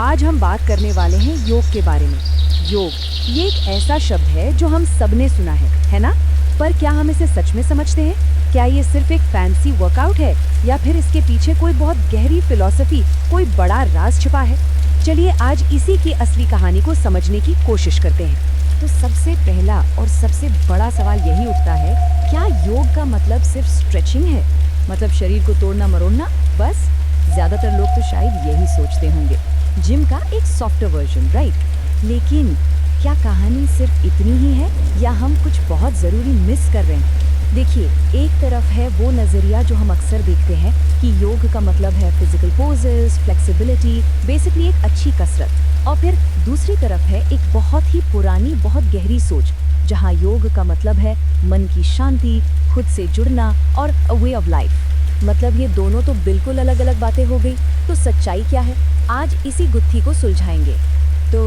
आज हम बात करने वाले हैं योग के बारे में। योग ये एक ऐसा शब्द है जो हम सबने सुना है ना? पर क्या हम इसे सच में समझते हैं? क्या ये सिर्फ एक फैंसी वर्कआउट है या फिर इसके पीछे कोई बहुत गहरी फिलॉसफी, कोई बड़ा राज छिपा है? चलिए आज इसी की असली कहानी को समझने की कोशिश करते हैं। तो सबसे पहला और सबसे बड़ा सवाल यही उठता है, क्या योग का मतलब सिर्फ स्ट्रेचिंग है? मतलब शरीर को तोड़ना मरोड़ना बस? ज्यादातर लोग तो शायद यही सोचते होंगे, जिम का एक सॉफ्टवेयर वर्जन, राइट? लेकिन क्या कहानी सिर्फ इतनी ही है या हम कुछ बहुत ज़रूरी मिस कर रहे हैं? देखिए, एक तरफ है वो नज़रिया जो हम अक्सर देखते हैं कि योग का मतलब है फिजिकल पोजेस, फ्लेक्सिबिलिटी, बेसिकली एक अच्छी कसरत। और फिर दूसरी तरफ है एक बहुत ही पुरानी, बहुत गहरी सोच, जहाँ योग का मतलब है मन की शांति, खुद से जुड़ना और अ वे ऑफ लाइफ। मतलब ये दोनों तो बिल्कुल अलग अलग बातें हो गई। तो सच्चाई क्या है? आज इसी गुत्थी को सुलझाएंगे। तो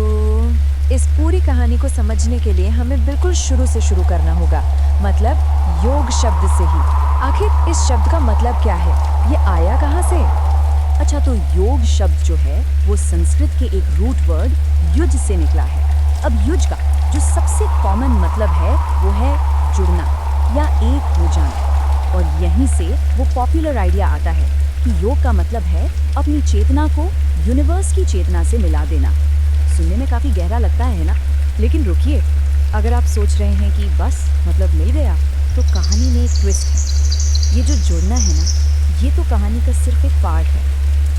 इस पूरी कहानी को समझने के लिए हमें बिल्कुल शुरू से शुरू करना होगा, मतलब योग शब्द से ही। आखिर इस शब्द का मतलब क्या है? ये आया कहाँ से? अच्छा, तो योग शब्द जो है वो संस्कृत के एक रूट वर्ड युज से निकला है। अब युज का जो सबसे कॉमन मतलब है वो है जुड़ना या एक हो जाना। और यहीं से वो पॉपुलर आइडिया आता है कि योग का मतलब है अपनी चेतना को यूनिवर्स की चेतना से मिला देना। सुनने में काफ़ी गहरा लगता है ना? लेकिन रुकिए, अगर आप सोच रहे हैं कि बस मतलब मिल गया, तो कहानी में एक ट्विस्ट है। ये जो जुड़ना है ना, ये तो कहानी का सिर्फ एक पार्ट है।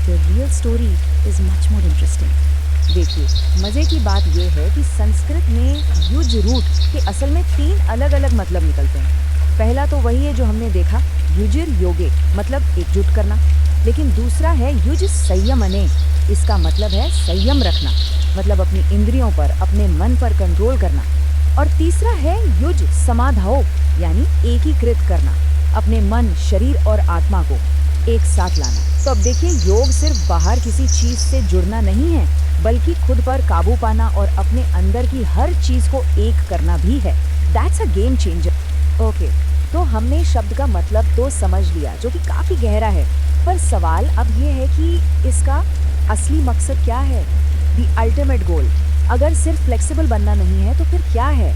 The real story is much more interesting. देखिए, मज़े की बात यह है कि संस्कृत में युज रूट के असल में 3 अलग अलग मतलब निकलते हैं। पहला तो वही है जो हमने देखा, युजिर योगे, मतलब एकजुट करना। लेकिन दूसरा है युज संयमने, इसका मतलब है संयम रखना, मतलब अपनी इंद्रियों पर, अपने मन पर कंट्रोल करना। और तीसरा है युज समाधाओ, यानी एकीकृत करना, अपने मन, शरीर और आत्मा को एक साथ लाना। तो अब देखिए, योग सिर्फ बाहर किसी चीज से जुड़ना नहीं है, बल्कि खुद पर काबू पाना और अपने अंदर की हर चीज को एक करना भी है। That's a game changer. Okay, तो हमने शब्द का मतलब तो समझ लिया, जो कि काफी गहरा है। पर सवाल अब ये है कि इसका असली मकसद क्या है? The ultimate goal. अगर सिर्फ फ्लेक्सिबल बनना नहीं है तो फिर क्या है?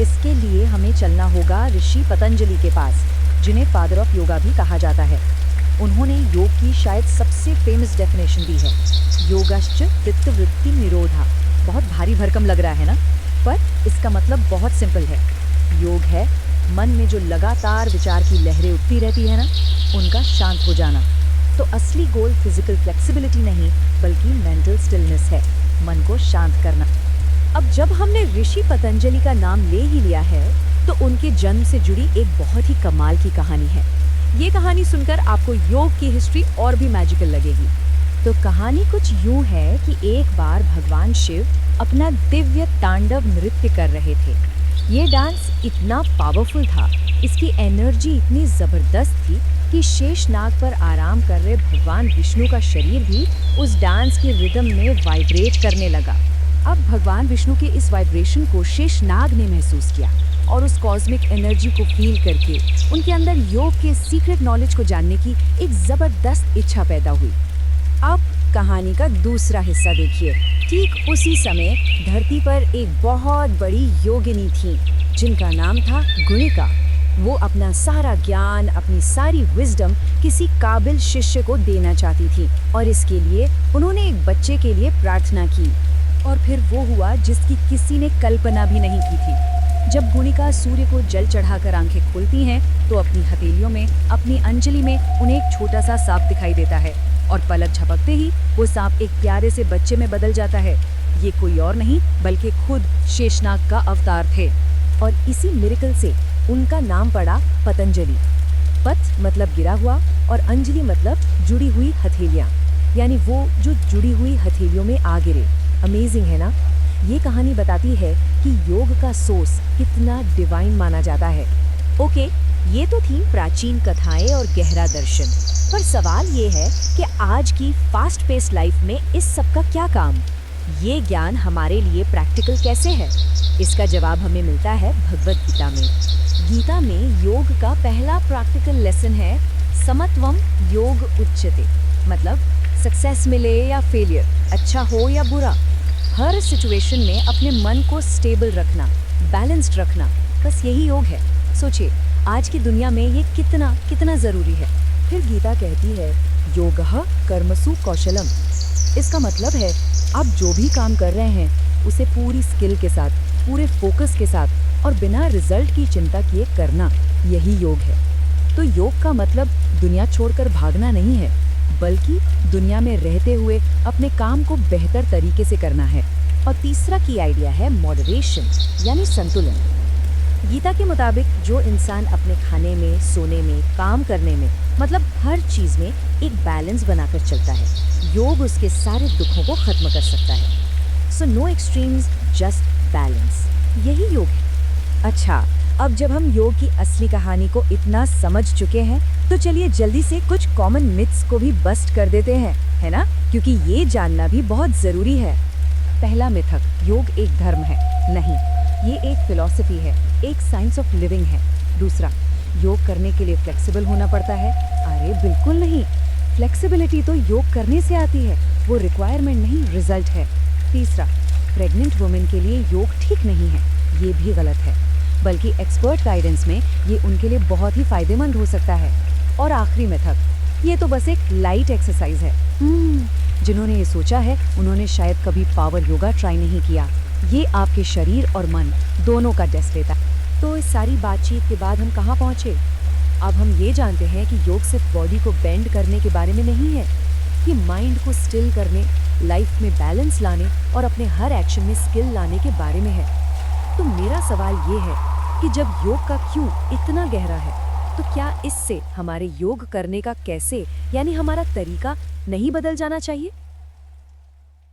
इसके लिए हमें चलना होगा ऋषि पतंजलि के पास, जिन्हें फादर ऑफ योगा भी कहा जाता है। उन्होंने योग की शायद सबसे फेमस डेफिनेशन दी है, योगाश्च चित्तवृत्ति निरोधा। बहुत भारी भरकम लग रहा है ना? पर इसका मतलब बहुत सिंपल है। योग है मन में जो लगातार विचार की लहरें उठती रहती है ना, उनका शांत हो जाना। तो असली गोल फिजिकल फ्लेक्सिबिलिटी नहीं, बल्कि मेंटल स्टिलनेस है, मन को शांत करना। अब जब हमने ऋषि पतंजलि का नाम ले ही लिया है, तो उनके जन्म से जुड़ी एक बहुत ही कमाल की कहानी है। ये कहानी सुनकर आपको योग की हिस्ट्री और भी मैजिकल लगेगी। तो कहानी कुछ यूं है कि एक बार भगवान शिव अपना दिव्य तांडव नृत्य कर रहे थे। ये डांस इतना पावरफुल था, इसकी एनर्जी इतनी ज़बरदस्त थी कि शेषनाग पर आराम कर रहे भगवान विष्णु का शरीर भी उस डांस के रिदम में वाइब्रेट करने लगा। अब भगवान विष्णु के इस वाइब्रेशन को शेषनाग ने महसूस किया और उस कॉस्मिक एनर्जी को फील करके उनके अंदर योग के सीक्रेट नॉलेज को जानने की एक ज़बरदस्त इच्छा पैदा हुई। अब कहानी का दूसरा हिस्सा देखिए। ठीक उसी समय धरती पर एक बहुत बड़ी योगिनी थी, जिनका नाम था गुणिका। वो अपना सारा ज्ञान, अपनी सारी विजडम किसी काबिल शिष्य को देना चाहती थी, और इसके लिए उन्होंने एक बच्चे के लिए प्रार्थना की। और फिर वो हुआ जिसकी किसी ने कल्पना भी नहीं की थी। जब गुणिका सूर्य को जल चढ़ाकर आंखें खोलती हैं, तो अपनी हथेलियों में, अपनी अंजलि में उन्हें एक छोटा सा सांप दिखाई देता है, और पलक झपकते ही वो सांप एक प्यारे से बच्चे में बदल जाता है। ये कोई और नहीं बल्कि खुद शेषनाग का अवतार थे। और इसी मिरेकल से उनका नाम पड़ा पतंजलि। पत मतलब गिरा हुआ और अंजलि मतलब जुड़ी हुई हथेलियाँ, यानी वो जो जुड़ी हुई हथेलियों में आ गिरे। अमेजिंग है ना? ये कहानी बताती है कि योग का सोर्स कितना डिवाइन माना जाता है। ओके, ये तो थी प्राचीन कथाएं और गहरा दर्शन। पर सवाल ये है कि आज की फास्ट पेस्ड लाइफ में इस सब का क्या काम? ये ज्ञान हमारे लिए प्रैक्टिकल कैसे है? इसका जवाब हमें मिलता है भगवद गीता में। गीता में योग का पहला प्रैक्टिकल लेसन है समत्वम योग उच्यते, मतलब सक्सेस मिले या फेलियर, अच्छा हो या बुरा, हर सिचुएशन में अपने मन को स्टेबल रखना, बैलेंस्ड रखना, बस यही योग है। सोचिए आज की दुनिया में ये कितना कितना ज़रूरी है। फिर गीता कहती है योगः कर्मसु कौशलम। इसका मतलब है आप जो भी काम कर रहे हैं उसे पूरी स्किल के साथ, पूरे फोकस के साथ और बिना रिजल्ट की चिंता किए करना, यही योग है। तो योग का मतलब दुनिया छोड़कर भागना नहीं है, बल्कि दुनिया में रहते हुए अपने काम को बेहतर तरीके से करना है। और तीसरा की आइडिया है मॉडरेशन, यानी संतुलन। गीता के मुताबिक जो इंसान अपने खाने में, सोने में, काम करने में, मतलब हर चीज़ में एक बैलेंस बनाकर चलता है, योग उसके सारे दुखों को खत्म कर सकता है। So no extremes, just balance, यही योग है। अच्छा, अब जब हम योग की असली कहानी को इतना समझ चुके हैं, तो चलिए जल्दी से कुछ कॉमन मिथ्स को भी बस्ट कर देते हैं, है ना? क्योंकि ये जानना भी बहुत ज़रूरी है। पहला मिथक, योग एक धर्म है। नहीं, ये एक फिलॉसफी है, एक साइंस ऑफ लिविंग है। दूसरा, योग करने के लिए फ्लेक्सिबल होना पड़ता है। अरे बिल्कुल नहीं, फ्लेक्सिबिलिटी तो योग करने से आती है, वो रिक्वायरमेंट नहीं, रिजल्ट है। तीसरा, प्रेग्नेंट वुमेन के लिए योग ठीक नहीं है, ये भी गलत है, बल्कि एक्सपर्ट गाइडेंस में ये उनके लिए बहुत ही फायदेमंद हो सकता है। और आखिरी मिथक, ये तो बस एक लाइट एक्सरसाइज है। जिन्होंने ये सोचा है उन्होंने शायद कभी पावर योगा ट्राई नहीं किया। ये आपके शरीर और मन दोनों का टेस्ट लेता है। तो इस सारी बातचीत के बाद हम कहाँ पहुँचे? अब हम ये जानते हैं कि योग सिर्फ बॉडी को बेंड करने के बारे में नहीं है, ये माइंड को स्टिल करने, लाइफ में बैलेंस लाने और अपने हर एक्शन में स्किल लाने के बारे में है। तो मेरा सवाल ये है कि जब योग का क्यों इतना गहरा है, तो क्या इससे हमारे योग करने का कैसे, यानी हमारा तरीका नहीं बदल जाना चाहिए?